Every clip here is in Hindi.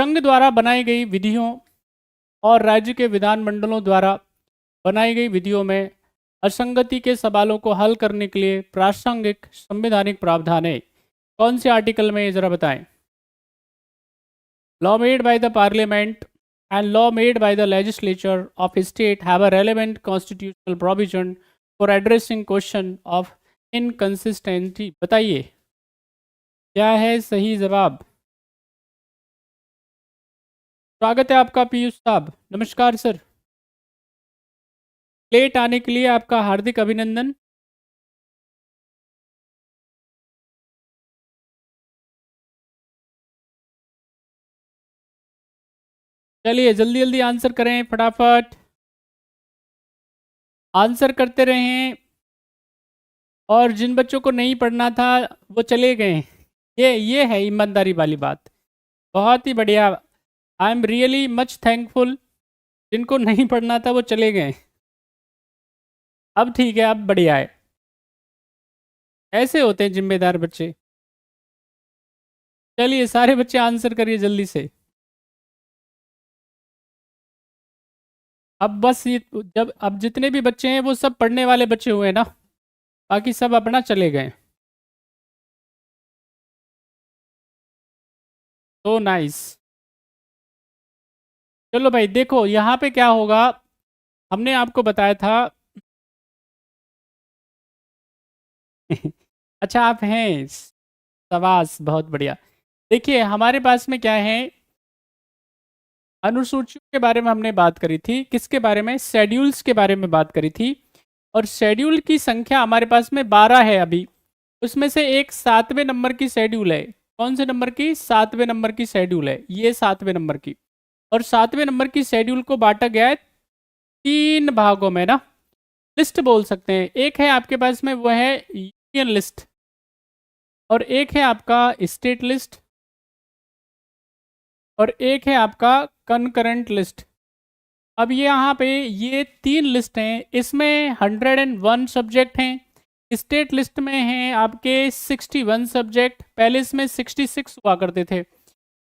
संघ द्वारा बनाई गई विधियों और राज्य के विधानमंडलों द्वारा बनाई गई विधियों में असंगति के सवालों को हल करने के लिए प्रासंगिक संवैधानिक प्रावधान है। कौन से आर्टिकल में, ज़रा बताएं। Law made by the parliament and law made by the legislature of a state have a relevant constitutional provision for addressing question of inconsistency। बताइए क्या है सही जवाब। स्वागत है आपका पीयूष साहब, नमस्कार सर। लेट आने के लिए आपका हार्दिक अभिनंदन। चलिए जल्दी जल्दी आंसर करें, फटाफट आंसर करते रहें। और जिन बच्चों को नहीं पढ़ना था वो चले गए, ये है ईमानदारी वाली बात। बहुत ही बढ़िया, I am really much thankful. जिनको नहीं पढ़ना था वो चले गए। अब ठीक है, अब बढ़िया है। ऐसे होते हैं जिम्मेदार बच्चे। चलिए सारे बच्चे आंसर करिए जल्दी से। अब बस ये जब अब जितने भी बच्चे हैं वो सब पढ़ने वाले बच्चे हुए ना, बाकी सब अपना चले गए। तो नाइस। चलो भाई देखो यहाँ पे क्या होगा, हमने आपको बताया था। अच्छा आप हैं, शाबाश, बहुत बढ़िया। देखिए हमारे पास में क्या है, अनुसूचियों के बारे में हमने बात करी थी। किसके बारे में? शेड्यूल्स के बारे में बात करी थी। और शेड्यूल की संख्या हमारे पास में 12 है अभी। उसमें से एक 7वें नंबर की शेड्यूल है। कौन से नंबर की? 7वें नंबर की शेड्यूल है ये, 7वें नंबर की। और 7वें नंबर की शेड्यूल को बांटा गया है 3 भागों में ना, लिस्ट बोल सकते हैं। एक है आपके पास में वो है यूनियन लिस्ट, और एक है आपका स्टेट लिस्ट, और एक है आपका कनकरेंट लिस्ट। अब ये यहाँ पे ये 3 लिस्ट हैं, इसमें 101 सब्जेक्ट हैं। स्टेट लिस्ट में हैं आपके 61 सब्जेक्ट, पहले इसमें 66 हुआ करते थे।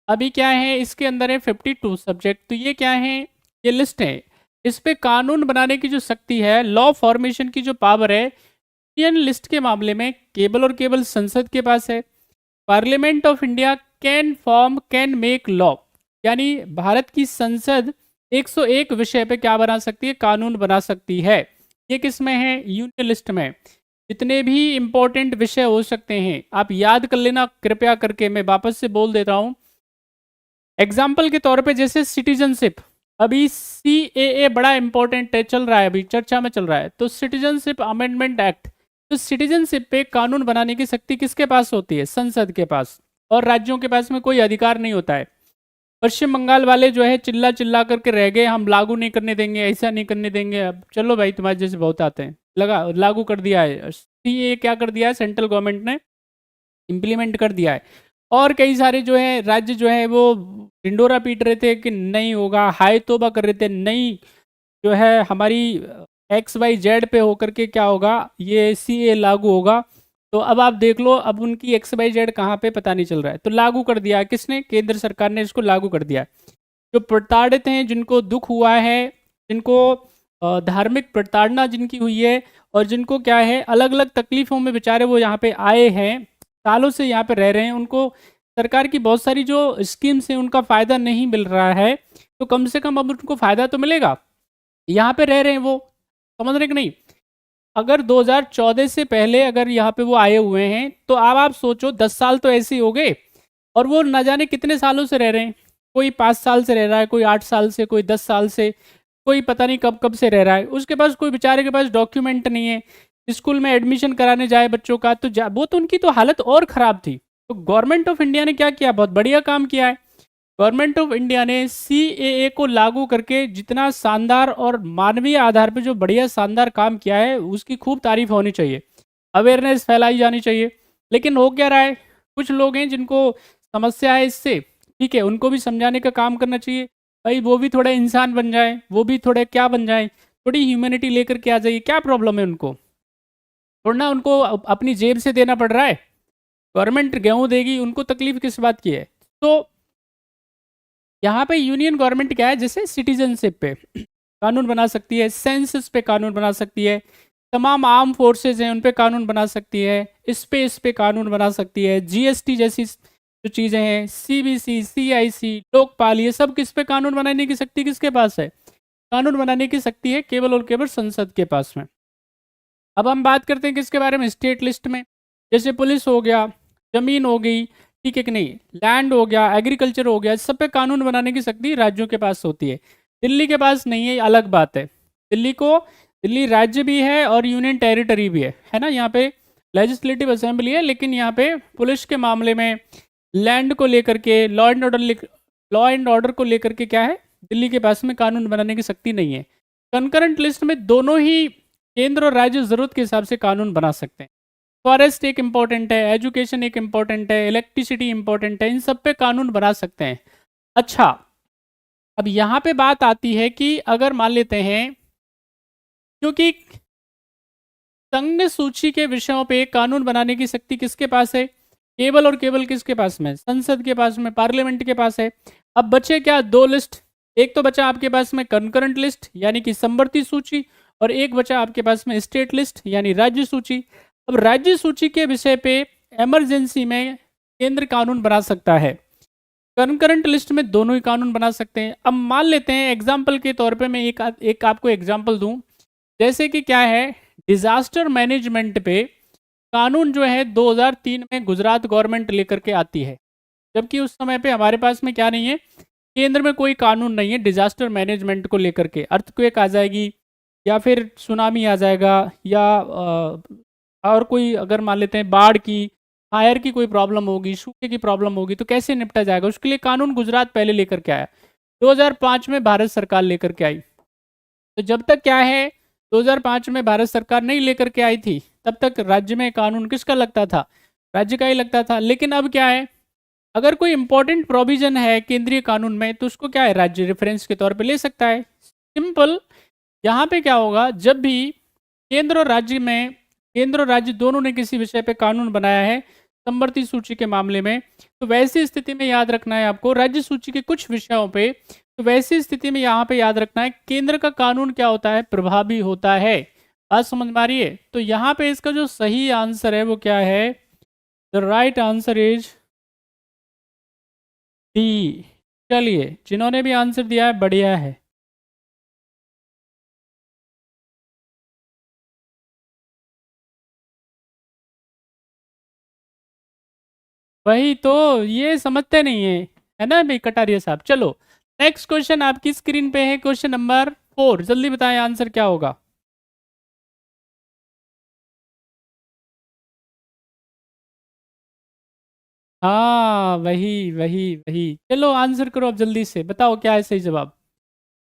अभी क्या है, इसके अंदर है 52 सब्जेक्ट। तो ये क्या है, ये लिस्ट है। इस पे कानून बनाने की जो शक्ति है, लॉ फॉर्मेशन की जो पावर है, इंडियन लिस्ट के मामले में केवल और केवल संसद के पास है। Parliament of India can make law, यानी भारत की संसद 101 विषय पे क्या बना सकती है, कानून बना सकती है। ये किस में है? यूनियन लिस्ट में। जितने भी इंपॉर्टेंट विषय हो सकते हैं आप याद कर लेना कृपया करके, मैं वापस से बोल देता हूँ। एग्जाम्पल के तौर पे जैसे सिटीजनशिप, अभी CAA बड़ा इंपॉर्टेंट है, चल रहा है, अभी चर्चा में चल रहा है। तो सिटीजनशिप अमेंडमेंट एक्ट, तो सिटीजनशिप पे कानून बनाने की शक्ति किसके पास होती है? संसद के पास। और राज्यों के पास में कोई अधिकार नहीं होता है। पश्चिम बंगाल वाले जो है चिल्ला चिल्ला करके रह गए, हम लागू नहीं करने देंगे, ऐसा नहीं करने देंगे। अब चलो भाई, तुम्हारे जैसे बहुत आते हैं, लगा लागू कर दिया है। CAA क्या कर दिया है, सेंट्रल गवर्नमेंट ने इम्प्लीमेंट कर दिया है। और कई सारे जो है राज्य जो है वो ढिंडोरा पीट रहे थे कि नहीं होगा, हाय तौबा कर रहे थे, नहीं जो है हमारी XYZ पे होकर के क्या होगा, ये CAA लागू होगा। तो अब आप देख लो, अब उनकी XYZ कहाँ पे पता नहीं चल रहा है। तो लागू कर दिया किसने? केंद्र सरकार ने इसको लागू कर दिया। जो प्रताड़ित हैं, जिनको दुख हुआ है, जिनको धार्मिक प्रताड़ना जिनकी हुई है, और जिनको क्या है अलग अलग तकलीफों में बेचारे वो यहाँ पे आए हैं, सालों से यहाँ पे रह रहे हैं, उनको सरकार की बहुत सारी जो स्कीम्स हैं उनका फ़ायदा नहीं मिल रहा है। तो कम से कम अब उनको फ़ायदा तो मिलेगा, यहाँ पे रह रहे हैं वो, समझ रहे कि नहीं? अगर 2014 से पहले अगर यहाँ पे वो आए हुए हैं, तो अब आप सोचो 10 साल तो ऐसे ही हो गए, और वो न जाने कितने सालों से रह रहे हैं। कोई 5 साल से रह रहा है, कोई 8 साल से, कोई 10 साल से, कोई पता नहीं कब कब से रह रहा है। उसके पास कोई बेचारे के पास डॉक्यूमेंट नहीं है। स्कूल में एडमिशन कराने जाए बच्चों का तो वो तो उनकी तो हालत और ख़राब थी। तो गवर्नमेंट ऑफ इंडिया ने क्या किया, बहुत बढ़िया काम किया है। गवर्नमेंट ऑफ इंडिया ने CAA को लागू करके जितना शानदार और मानवीय आधार पर जो बढ़िया शानदार काम किया है, उसकी खूब तारीफ होनी चाहिए, अवेयरनेस फैलाई जानी चाहिए। लेकिन हो क्या रहा है, कुछ लोग हैं जिनको समस्या है इससे, ठीक है, उनको भी समझाने का काम करना चाहिए। भाई वो भी थोड़े इंसान बन जाए, वो भी थोड़े क्या बन जाए, थोड़ी ह्यूमैनिटी लेकर के आ जाइए। क्या प्रॉब्लम है उनको? थोड़ा उनको अपनी जेब से देना पड़ रहा है, गवर्नमेंट गेहूँ देगी, उनको तकलीफ किस बात की है? तो यहाँ पे यूनियन गवर्नमेंट क्या है, जैसे सिटीजनशिप पे कानून बना सकती है, सेंसस पे कानून बना सकती है, तमाम आर्म फोर्सेज हैं उन पे कानून बना सकती है, स्पेस पे कानून बना सकती है, जीएसटी जैसी जो चीज़ें हैं, सीबीसी, सीआईसी, लोकपाल, ये सब किस पे कानून बनाने की शक्ति किसके पास है? कानून बनाने की शक्ति है केवल और केवल संसद के पास में। अब हम बात करते हैं किसके बारे में, स्टेट लिस्ट में। जैसे पुलिस हो गया, जमीन हो गई, ठीक है कि नहीं, लैंड हो गया, एग्रीकल्चर हो गया, सब पे कानून बनाने की शक्ति राज्यों के पास होती है। दिल्ली के पास नहीं है, अलग बात है। दिल्ली राज्य भी है और यूनियन टेरिटरी भी है ना। यहाँ पे लेजिस्लेटिव असेंबली है, लेकिन यहाँ पे पुलिस के मामले में, लैंड को लेकर के, लॉ एंड ऑर्डर को लेकर के क्या है, दिल्ली के पास में कानून बनाने की शक्ति नहीं है। कंकरेंट लिस्ट में दोनों ही केंद्र और राज्य ज़रूरत के हिसाब से कानून बना सकते हैं। फॉरेस्ट एक इम्पॉर्टेंट है, एजुकेशन एक इम्पॉर्टेंट है, इलेक्ट्रिसिटी इम्पॉर्टेंट है, इन सब पे कानून बना सकते हैं। अच्छा, अब यहाँ पे बात आती है कि अगर मान लेते हैं, क्योंकि संघ सूची के विषयों पे कानून बनाने की शक्ति किसके पास है, केवल और केवल किसके पास में, संसद के पास में, पार्लियामेंट के पास है। अब बचे क्या, दो लिस्ट। एक तो बचा आपके पास में कंकरेंट लिस्ट यानी कि समवर्ती सूची, और एक बचा आपके पास में स्टेट लिस्ट यानी राज्य सूची। अब राज्य सूची के विषय पे इमरजेंसी में केंद्र कानून बना सकता है, कंकरेंट लिस्ट में दोनों ही कानून बना सकते हैं। अब मान लेते हैं एग्जाम्पल के तौर पे मैं एक आपको एग्जाम्पल दूं, जैसे कि क्या है, डिजास्टर मैनेजमेंट पे कानून जो है 2003 में गुजरात गवर्नमेंट लेकर के आती है, जबकि उस समय पे हमारे पास में क्या नहीं है, केंद्र में कोई कानून नहीं है डिजास्टर मैनेजमेंट को लेकर के। अर्थक्वेक आ जाएगी या फिर सुनामी आ जाएगा, या और कोई अगर मान लेते हैं बाढ़ की, फायर की कोई प्रॉब्लम होगी, सूखे की प्रॉब्लम होगी, तो कैसे निपटा जाएगा, उसके लिए कानून गुजरात पहले लेकर के आया। 2005 में भारत सरकार लेकर के आई। तो जब तक क्या है, 2005 में भारत सरकार नहीं लेकर के आई थी, तब तक राज्य में कानून किसका लगता था, राज्य का ही लगता था। लेकिन अब क्या है, अगर कोई इंपॉर्टेंट प्रोविजन है केंद्रीय कानून में, तो उसको क्या है, राज्य रेफरेंस के तौर पे ले सकता है। सिंपल। यहाँ पे क्या होगा, जब भी केंद्र और राज्य दोनों ने किसी विषय पे कानून बनाया है समवर्ती सूची के मामले में, तो वैसी स्थिति में याद रखना है आपको, राज्य सूची के कुछ विषयों पे, तो वैसी स्थिति में यहाँ पे याद रखना है केंद्र का कानून क्या होता है, प्रभावी होता है। बात समझ में आ रही है? तो यहाँ पे इसका जो सही आंसर है वो क्या है, the right answer is D. चलिए, जिन्होंने भी आंसर दिया है बढ़िया है। वही तो, ये समझते नहीं है ना भाई कटारिया साहब। चलो, नेक्स्ट क्वेश्चन आपकी स्क्रीन पे है, क्वेश्चन नंबर 4। जल्दी बताएं आंसर क्या होगा। हाँ, वही वही वही। चलो आंसर करो अब, जल्दी से बताओ क्या है सही जवाब।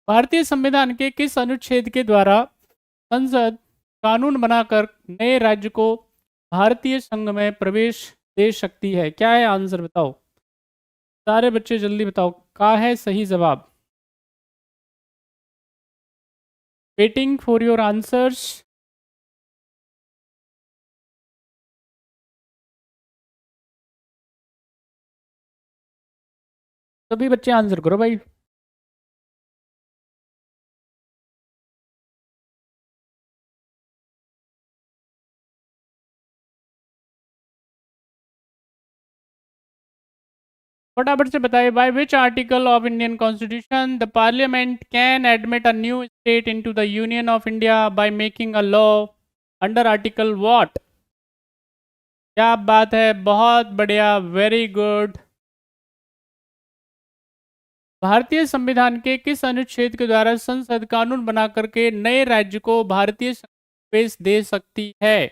भारतीय संविधान के किस अनुच्छेद के द्वारा संसद कानून बनाकर नए राज्य को भारतीय संघ में प्रवेश दे सकती है? क्या है आंसर, बताओ सारे बच्चे जल्दी बताओ, क्या है सही जवाब। Waiting for your answers. सभी बच्चे आंसर करो भाई। फटाफट से बताइए, by which article of Indian constitution the parliament can admit a new state into the union of India by making a law under article what? क्या बात है, बहुत बढ़िया, वेरी गुड। भारतीय संविधान के किस अनुच्छेद के द्वारा संसद कानून बना करके नए राज्य को भारतीय संघ में प्रवेश दे सकती है?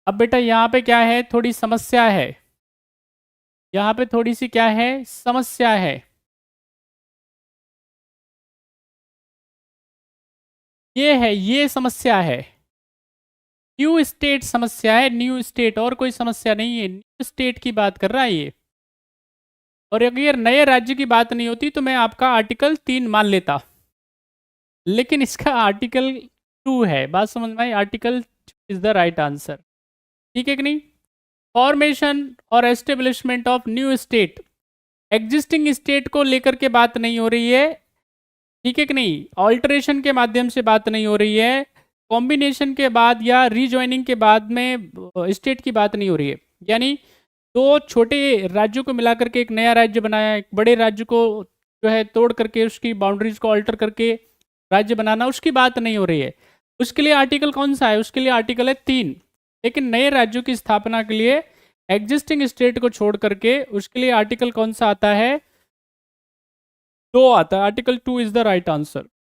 अब बेटा यहाँ पे क्या है, थोड़ी समस्या है, यहाँ पे थोड़ी सी क्या है, समस्या है। ये है, ये समस्या है, न्यू स्टेट समस्या है, न्यू स्टेट, और कोई समस्या नहीं है, न्यू स्टेट की बात कर रहा है ये। और अगर नए राज्य की बात नहीं होती तो मैं आपका आर्टिकल 3 मान लेता, लेकिन इसका आर्टिकल 2 है। बात समझ में आई? Article is the right answer, ठीक है कि नहीं। फॉर्मेशन और establishment of new state existing state को लेकर के बात नहीं हो रही है, ठीक है कि नहीं, ऑल्टरेशन के माध्यम से बात नहीं हो रही है, कॉम्बिनेशन के बाद या रीजॉइनिंग के बाद में स्टेट की बात नहीं हो रही है। यानी दो छोटे राज्यों को मिलाकर के एक नया राज्य बनाया, एक बड़े राज्य को जो है तोड़ करके उसकी बाउंड्रीज को अल्टर करके राज्य बनाना, उसकी बात नहीं हो रही है। उसके लिए आर्टिकल कौन सा है? उसके लिए आर्टिकल है 3। लेकिन नए राज्यों की स्थापना के लिए एग्जिस्टिंग स्टेट को छोड़ करके उसके लिए आर्टिकल कौन सा आता है? 2 आता है। Article 2 is the right answer.